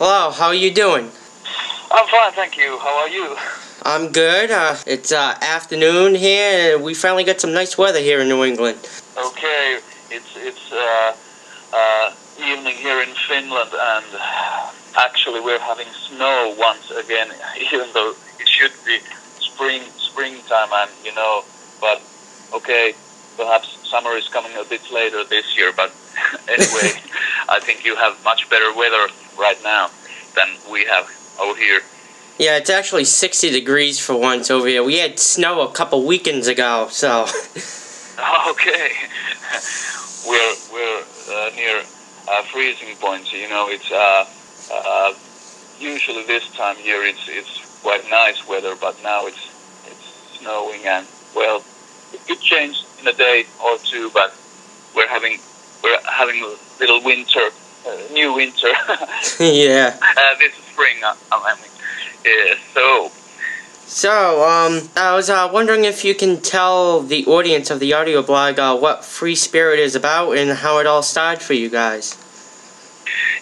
Hello, how are you doing? I'm fine, thank you. How are you? I'm good. It's afternoon here, and we finally got some nice weather here in New England. Okay, it's evening here in Finland, and actually we're having snow once again, even though it should be springtime, and but okay, perhaps summer is coming a bit later this year, but anyway, I think you have much better weather right now than we have over here. Yeah, it's actually 60 degrees for once over here. We had snow a couple weekends ago, so. Okay, we're near freezing point. It's usually this time year it's quite nice weather, but now it's snowing, and well, it could change in a day or two, but we're having a little winter, new winter. Yeah. This spring, I mean. Yeah, So, I was wondering if you can tell the audience of the audio blog what Free Spirit is about and how it all started for you guys.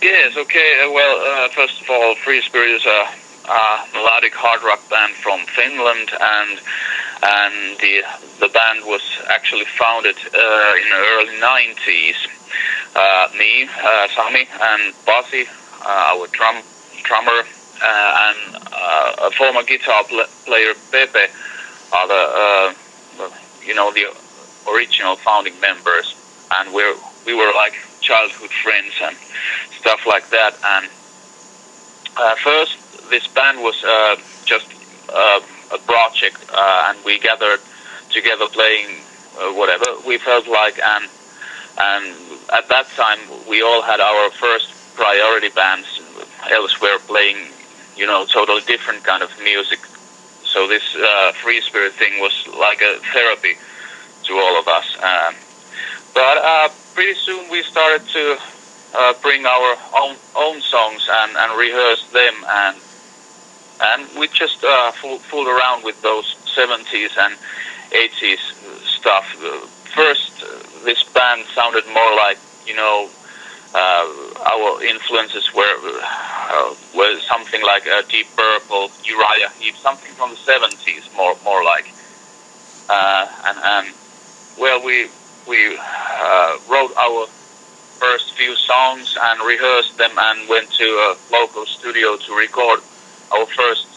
Yes, okay. Well, first of all, Free Spirit is a melodic hard rock band from Finland, and the band was actually founded in the early 90s. Me, Sammy, and Pasi, our drummer, and a former guitar player Pepe are the original founding members, and we were like childhood friends and stuff like that. And first, this band was just a project, and we gathered together playing whatever we felt like, and at that time we all had our first priority bands elsewhere playing totally different kind of music. So this Free Spirit thing was like a therapy to all of us. But pretty soon we started to bring our own songs and rehearse them, and we just fooled around with those 70s and 80s stuff. First, this band sounded more like, our influences were something like Deep Purple, Uriah Heep, something from the 70s, more like. And well, we wrote our first few songs and rehearsed them, and went to a local studio to record our first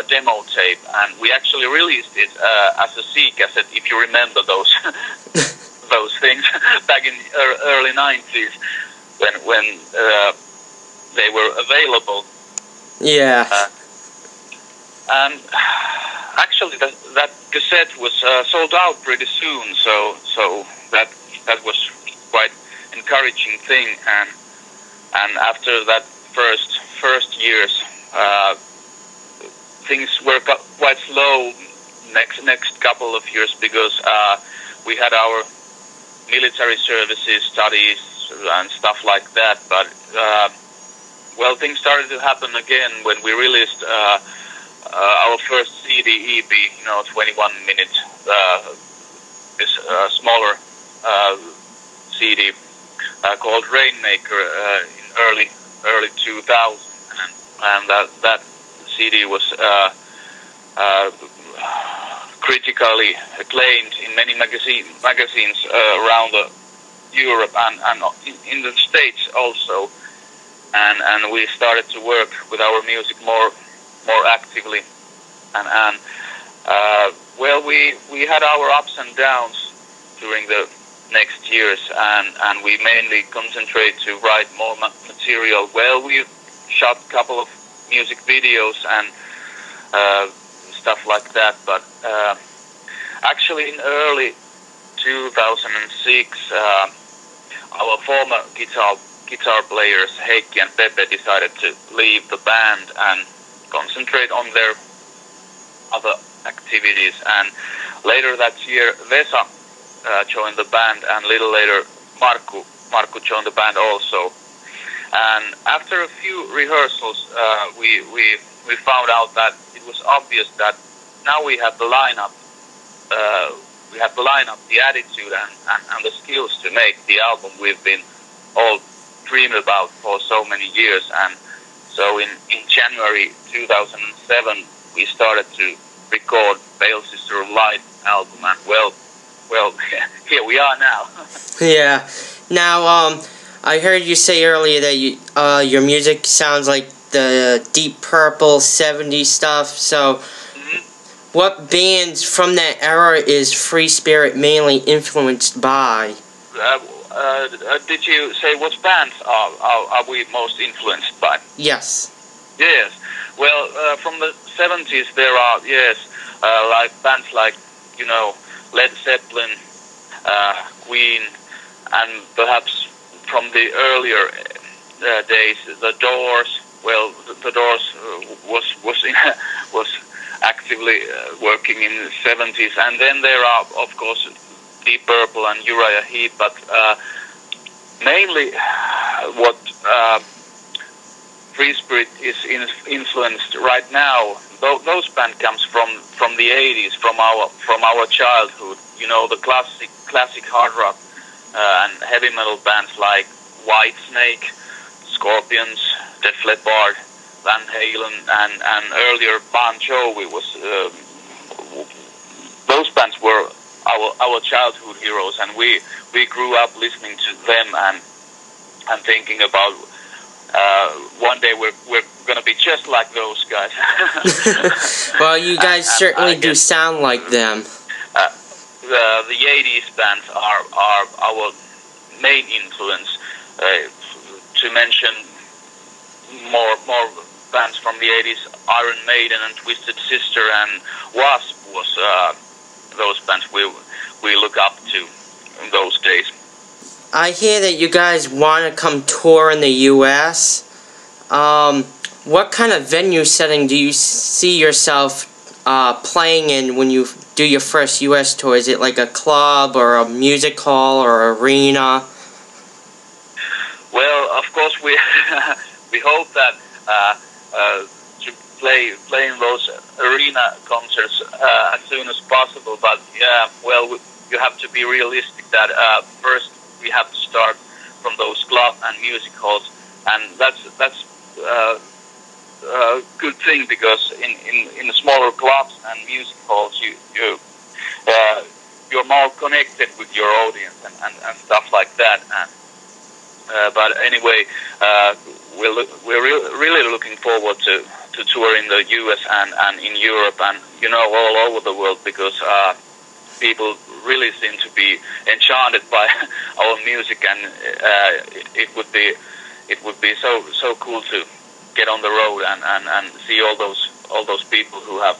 demo tape, and we actually released it as a C cassette, if you remember those those things back in early 90s. When they were available. Yeah. And actually, that cassette was sold out pretty soon, so that was quite encouraging thing. And after that first years, things were quite slow next couple of years, because we had our military services, studies, and stuff like that. But well, things started to happen again when we released our first CD EP, 21-minute, this smaller CD called Rainmaker in early 2000, and that CD was critically acclaimed in many magazines around Europe and in the States also, and we started to work with our music more actively, and well, we had our ups and downs during the next years, and we mainly concentrate to write more material. Well, we shot a couple of music videos and stuff like that, but actually in early 2006, our former guitar players Heikki and Pepe decided to leave the band and concentrate on their other activities. And later that year, Vesa joined the band, and a little later Markku joined the band also. And after a few rehearsals, we found out that it was obvious that now we had the lineup. The attitude and the skills to make the album we've been all dreamed about for so many years, and So in January 2007, we started to record Pale Sister Live album, and well, here we are now. Yeah. Now, I heard you say earlier that your music sounds like the Deep Purple 70s stuff. So, what bands from that era is Free Spirit mainly influenced by? Did you say what bands are we most influenced by? Yes. Yes. Well, from the 70s there are, yes, like bands like, you know, Led Zeppelin, Queen, and perhaps from the earlier days, The Doors. Well, The Doors was actively working in the 70s, and then there are, of course, Deep Purple and Uriah Heep, but mainly what Free Spirit is influenced right now. Those bands comes from the 80s, from our childhood. You know, the classic hard rock and heavy metal bands like Whitesnake, Scorpions, Def Leppard, Van Halen, and earlier Bon Jovi was. Those bands were our childhood heroes, and we grew up listening to them and thinking about one day we're gonna be just like those guys. Well, you guys certainly do sound like them. The 80s bands are our main influence. To mention more bands from the 80s, Iron Maiden and Twisted Sister and Wasp was those bands we look up to in those days. I hear that you guys want to come tour in the U.S. What kind of venue setting do you see yourself playing in when you do your first U.S. tour? Is it like a club or a music hall or arena? Well, of course we we hope that to play in those arena concerts as soon as possible. But yeah, well, you have to be realistic that first we have to start from those club and music halls, and that's a good thing, because in smaller clubs and music halls you're more connected with your audience and stuff like that. But anyway, we're really looking forward to tour in the US and in Europe and, you know, all over the world, because people really seem to be enchanted by our music, and it would be so cool to get on the road and see all those people who have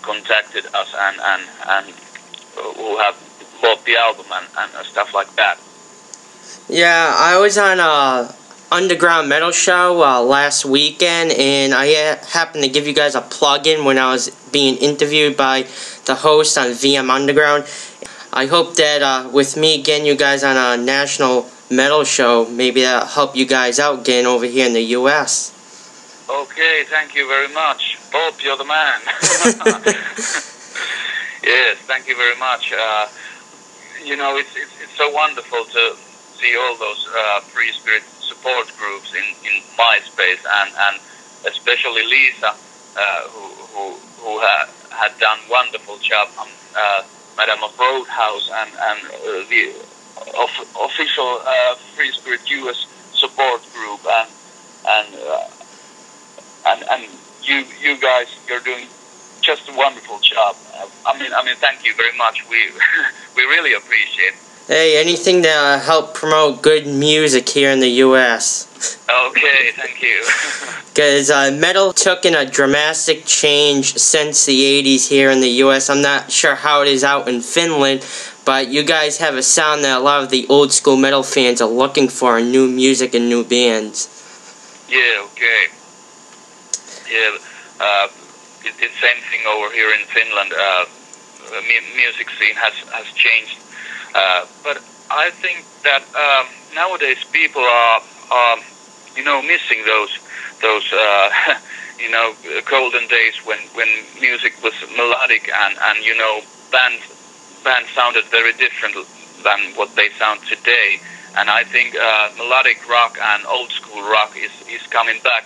contacted us and who have bought the album and stuff like that. Yeah, I was on a underground metal show last weekend, and I happened to give you guys a plug-in when I was being interviewed by the host on VM Underground. I hope that with me getting you guys on a national metal show, maybe that'll help you guys out getting over here in the U.S. Okay, thank you very much. Bob, you're the man. Yes, thank you very much. You know, it's so wonderful to see all those Free Spirit support groups in MySpace, and especially Lisa, who had done wonderful job, Madam of Roadhouse, and the official Free Spirit US support group, and you guys, you're doing just a wonderful job. I mean, thank you very much. We really appreciate it. Hey, anything to help promote good music here in the U.S. Okay, thank you. Because metal took in a dramatic change since the 80s here in the U.S. I'm not sure how it is out in Finland, but you guys have a sound that a lot of the old school metal fans are looking for in new music and new bands. Yeah, okay. Yeah, it's the same thing over here in Finland. Music scene has changed. But I think that nowadays people are you know, missing those you know, golden days when music was melodic and you know, bands sounded very different than what they sound today. And I think melodic rock and old school rock is coming back.